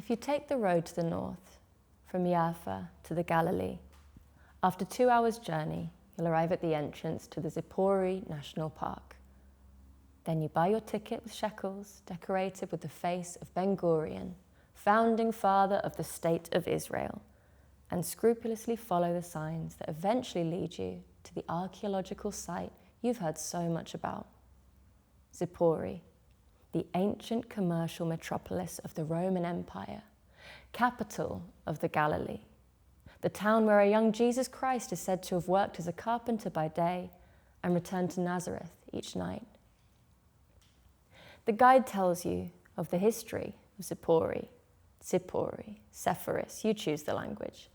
If you take the road to the north, from Jaffa to the Galilee, after 2 hours' journey, you'll arrive at the entrance to the Saffouryeh National Park. Then you buy your ticket with shekels decorated with the face of Ben-Gurion, founding father of the State of Israel, and scrupulously follow the signs that eventually lead you to the archaeological site you've heard so much about. Saffouryeh, the ancient commercial metropolis of the Roman Empire, capital of the Galilee, the town where a young Jesus Christ is said to have worked as a carpenter by day and returned to Nazareth each night. The guide tells you of the history of Saffouryeh, Saffouryeh, you choose the language,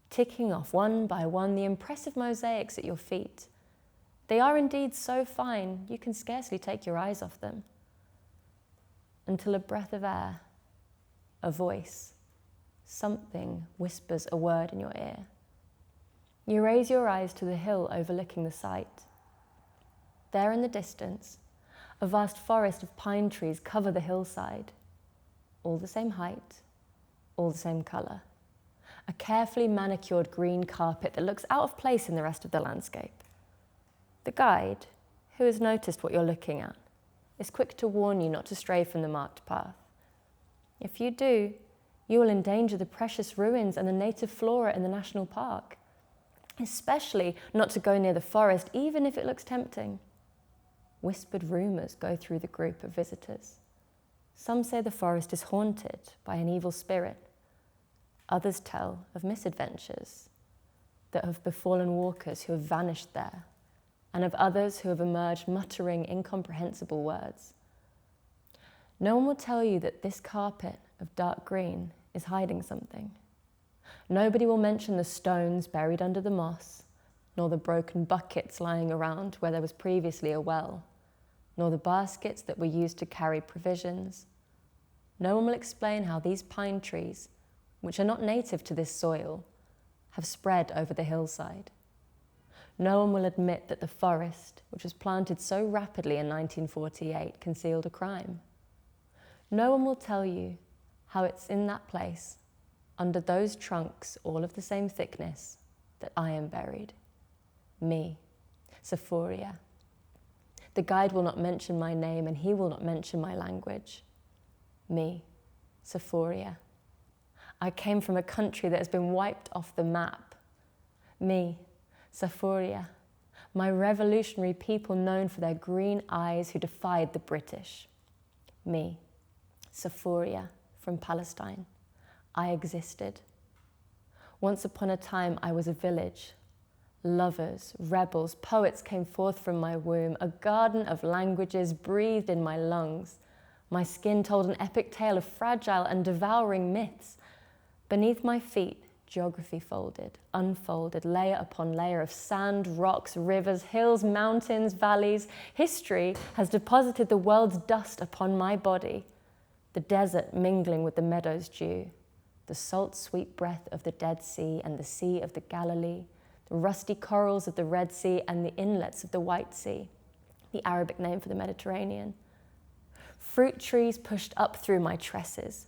ticking off one by one the impressive mosaics at your feet. They are indeed so fine you can scarcely take your eyes off them, until a breath of air, a voice, something whispers a word in your ear. You raise your eyes to the hill overlooking the site. There in the distance, a vast forest of pine trees cover the hillside, all the same height, all the same colour. A carefully manicured green carpet that looks out of place in the rest of the landscape. The guide, who has noticed what you're looking at, is quick to warn you not to stray from the marked path. If you do, you will endanger the precious ruins and the native flora in the national park, especially not to go near the forest, even if it looks tempting. Whispered rumours go through the group of visitors. Some say the forest is haunted by an evil spirit. Others tell of misadventures that have befallen walkers who have vanished there, and of others who have emerged muttering incomprehensible words. No one will tell you that this carpet of dark green is hiding something. Nobody will mention the stones buried under the moss, nor the broken buckets lying around where there was previously a well, nor the baskets that were used to carry provisions. No one will explain how these pine trees, which are not native to this soil, have spread over the hillside. No one will admit that the forest, which was planted so rapidly in 1948, concealed a crime. No one will tell you how it's in that place, under those trunks, all of the same thickness, that I am buried. Me, Saffouryeh. The guide will not mention my name, and he will not mention my language. Me, Saffouryeh. I came from a country that has been wiped off the map. Me, Saffouryeh, my revolutionary people known for their green eyes who defied the British. Me, Saffouryeh, from Palestine. I existed. Once upon a time, I was a village. Lovers, rebels, poets came forth from my womb. A garden of languages breathed in my lungs. My skin told an epic tale of fragile and devouring myths. Beneath my feet, geography folded, unfolded, layer upon layer of sand, rocks, rivers, hills, mountains, valleys. History has deposited the world's dust upon my body, the desert mingling with the meadow's dew, the salt-sweet breath of the Dead Sea and the Sea of the Galilee, the rusty corals of the Red Sea and the inlets of the White Sea, the Arabic name for the Mediterranean. Fruit trees pushed up through my tresses,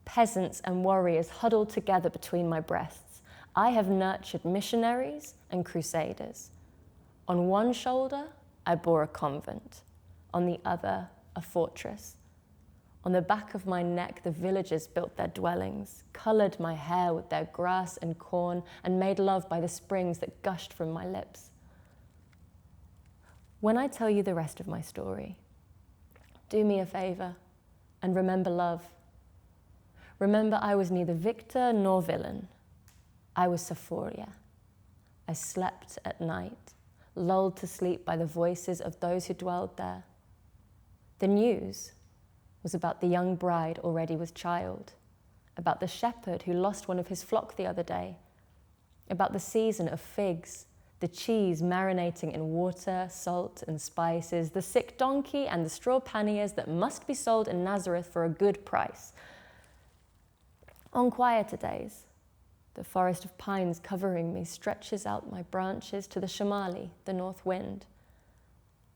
peasants and warriors huddled together between my breasts. I have nurtured missionaries and crusaders. On one shoulder, I bore a convent. On the other, a fortress. On the back of my neck, the villagers built their dwellings, coloured my hair with their grass and corn, and made love by the springs that gushed from my lips. When I tell you the rest of my story, do me a favour and remember love. Remember, I was neither victor nor villain. I was Saffouryeh. I slept at night, lulled to sleep by the voices of those who dwelled there. The news was about the young bride already with child, about the shepherd who lost one of his flock the other day, about the season of figs, the cheese marinating in water, salt, and spices, the sick donkey and the straw panniers that must be sold in Nazareth for a good price. On quieter days, the forest of pines covering me stretches out my branches to the Shamali, the north wind.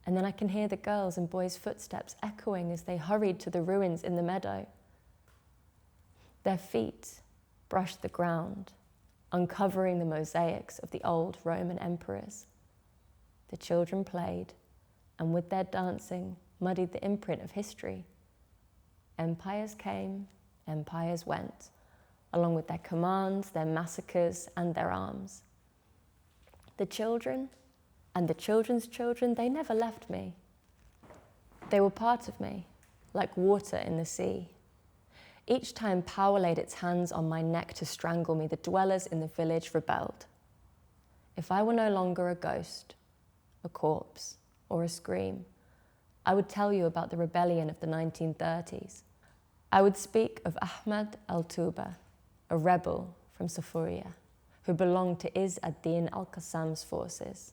And then I can hear the girls' and boys' footsteps echoing as they hurried to the ruins in the meadow. Their feet brushed the ground, uncovering the mosaics of the old Roman emperors. The children played, and with their dancing muddied the imprint of history. Empires came, empires went, along with their commands, their massacres, and their arms. The children and the children's children, they never left me. They were part of me, like water in the sea. Each time power laid its hands on my neck to strangle me, the dwellers in the village rebelled. If I were no longer a ghost, a corpse, or a scream, I would tell you about the rebellion of the 1930s. I would speak of Ahmed al-Tuba, a rebel from Saffouryeh, who belonged to Izz ad-Din al-Qassam's forces.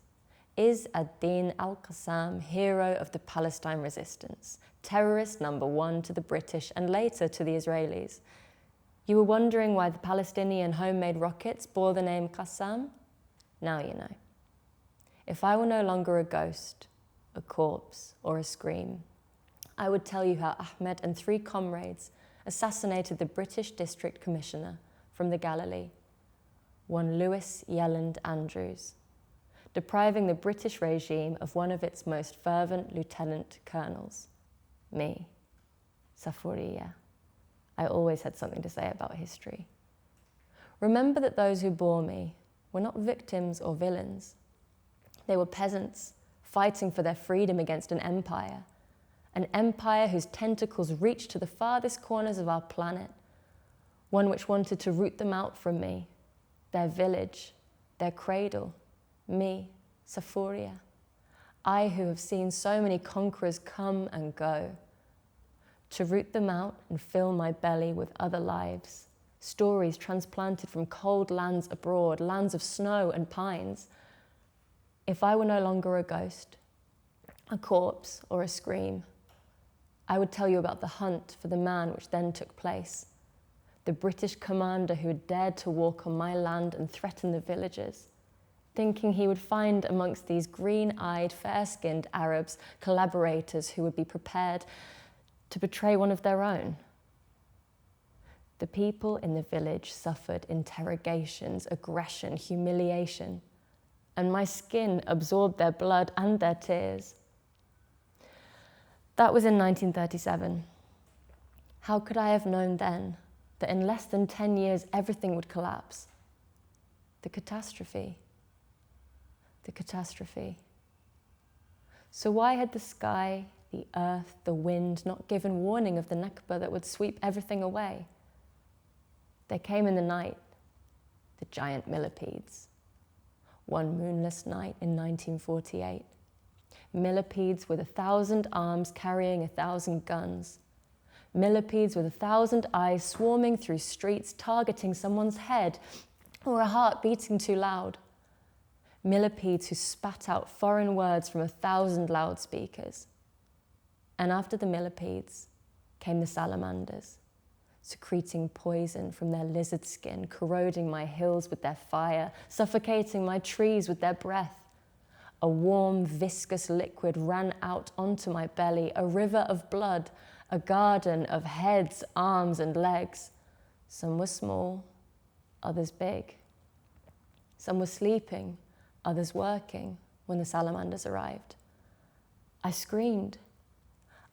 Izz ad-Din al-Qassam, hero of the Palestine resistance, terrorist number one to the British and later to the Israelis. You were wondering why the Palestinian homemade rockets bore the name Qassam? Now you know. If I were no longer a ghost, a corpse, or a scream, I would tell you how Ahmed and 3 comrades assassinated the British District Commissioner from the Galilee, one Lewis Yelland Andrews, depriving the British regime of one of its most fervent lieutenant colonels, me, Saffouryeh. I always had something to say about history. Remember that those who bore me were not victims or villains. They were peasants fighting for their freedom against an empire whose tentacles reached to the farthest corners of our planet, one which wanted to root them out from me, their village, their cradle, me, Saffouryeh. I who have seen so many conquerors come and go, to root them out and fill my belly with other lives, stories transplanted from cold lands abroad, lands of snow and pines. If I were no longer a ghost, a corpse, or a scream, I would tell you about the hunt for the man which then took place, the British commander who had dared to walk on my land and threaten the villagers, thinking he would find amongst these green-eyed, fair-skinned Arabs collaborators who would be prepared to betray one of their own. The people in the village suffered interrogations, aggression, humiliation, and my skin absorbed their blood and their tears. That was in 1937. How could I have known then that in less than 10 years everything would collapse? The catastrophe. The catastrophe. So why had the sky, the earth, the wind not given warning of the Nakba that would sweep everything away? They came in the night, the giant millipedes. One moonless night in 1948. Millipedes with 1,000 arms carrying 1,000 guns. Millipedes with 1,000 eyes swarming through streets targeting someone's head or a heart beating too loud. Millipedes who spat out foreign words from 1,000 loudspeakers. And after the millipedes came the salamanders, secreting poison from their lizard skin, corroding my hills with their fire, suffocating my trees with their breath. A warm, viscous liquid ran out onto my belly, a river of blood, a garden of heads, arms, and legs. Some were small, others big. Some were sleeping, others working when the salamanders arrived. I screamed.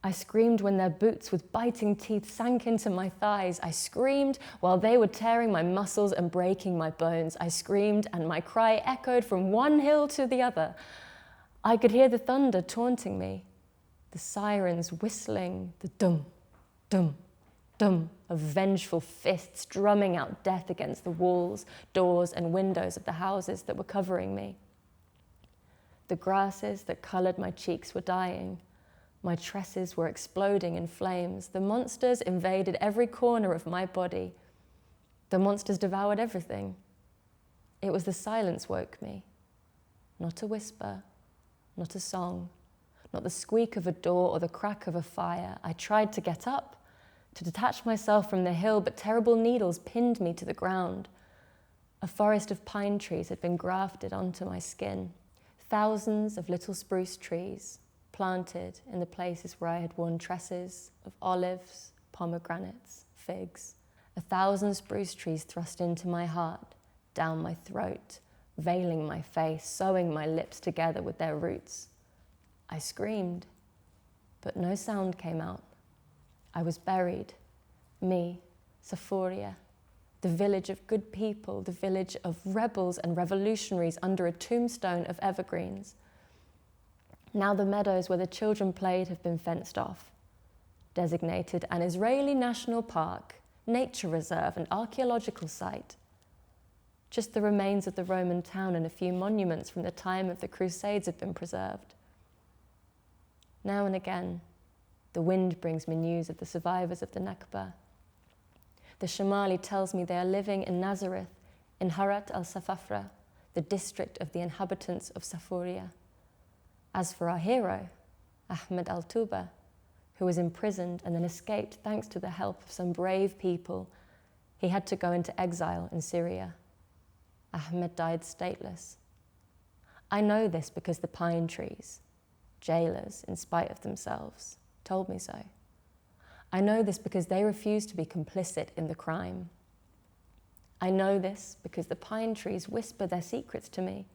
I screamed when their boots with biting teeth sank into my thighs. I screamed while they were tearing my muscles and breaking my bones. I screamed and my cry echoed from one hill to the other. I could hear the thunder taunting me, the sirens whistling, the dum, dum, dum of vengeful fists drumming out death against the walls, doors, and windows of the houses that were covering me. The grasses that colored my cheeks were dying. My tresses were exploding in flames. The monsters invaded every corner of my body. The monsters devoured everything. It was the silence woke me. Not a whisper, not a song, not the squeak of a door or the crack of a fire. I tried to get up, to detach myself from the hill, but terrible needles pinned me to the ground. A forest of pine trees had been grafted onto my skin. Thousands of little spruce trees, planted in the places where I had worn tresses of olives, pomegranates, figs, 1,000 spruce trees thrust into my heart, down my throat, veiling my face, sewing my lips together with their roots. I screamed, but no sound came out. I was buried. Me, Saffouryeh, the village of good people, the village of rebels and revolutionaries under a tombstone of evergreens. Now the meadows where the children played have been fenced off, designated an Israeli national park, nature reserve and archaeological site. Just the remains of the Roman town and a few monuments from the time of the Crusades have been preserved. Now and again, the wind brings me news of the survivors of the Nakba. The Shamali tells me they are living in Nazareth, in Harat al-Safafra, the district of the inhabitants of Saffouryeh. As for our hero, Ahmed al-Tuba, who was imprisoned and then escaped thanks to the help of some brave people, he had to go into exile in Syria. Ahmed died stateless. I know this because the pine trees, jailers in spite of themselves, told me so. I know this because they refused to be complicit in the crime. I know this because the pine trees whisper their secrets to me.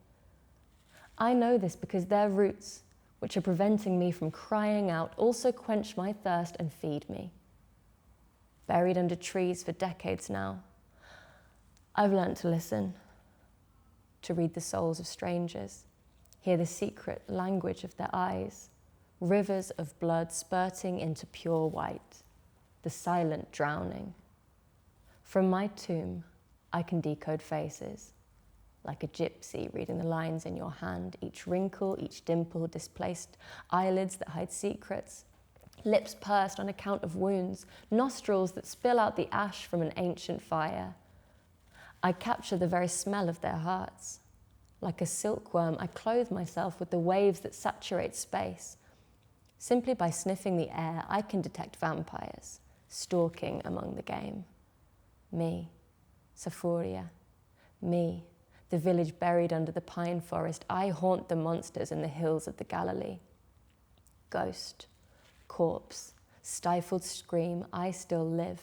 I know this because their roots, which are preventing me from crying out, also quench my thirst and feed me. Buried under trees for decades now, I've learnt to listen, to read the souls of strangers, hear the secret language of their eyes, rivers of blood spurting into pure white, the silent drowning. From my tomb, I can decode faces, like a gypsy reading the lines in your hand, each wrinkle, each dimple, displaced eyelids that hide secrets, lips pursed on account of wounds, nostrils that spill out the ash from an ancient fire. I capture the very smell of their hearts. Like a silkworm, I clothe myself with the waves that saturate space. Simply by sniffing the air, I can detect vampires, stalking among the game. Me, Saffouryeh, me, the village buried under the pine forest, I haunt the monsters in the hills of the Galilee. Ghost, corpse, stifled scream, I still live,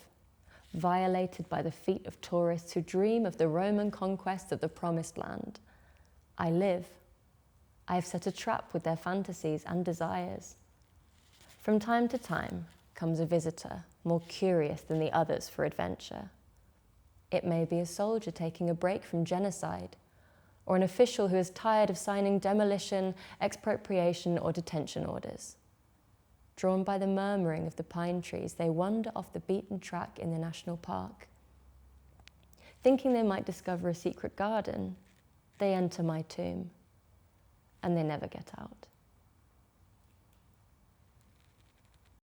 violated by the feet of tourists who dream of the Roman conquest of the Promised Land. I live. I have set a trap with their fantasies and desires. From time to time comes a visitor, more curious than the others for adventure. It may be a soldier taking a break from genocide, or an official who is tired of signing demolition, expropriation, or detention orders. Drawn by the murmuring of the pine trees, they wander off the beaten track in the national park. Thinking they might discover a secret garden, they enter my tomb, and they never get out.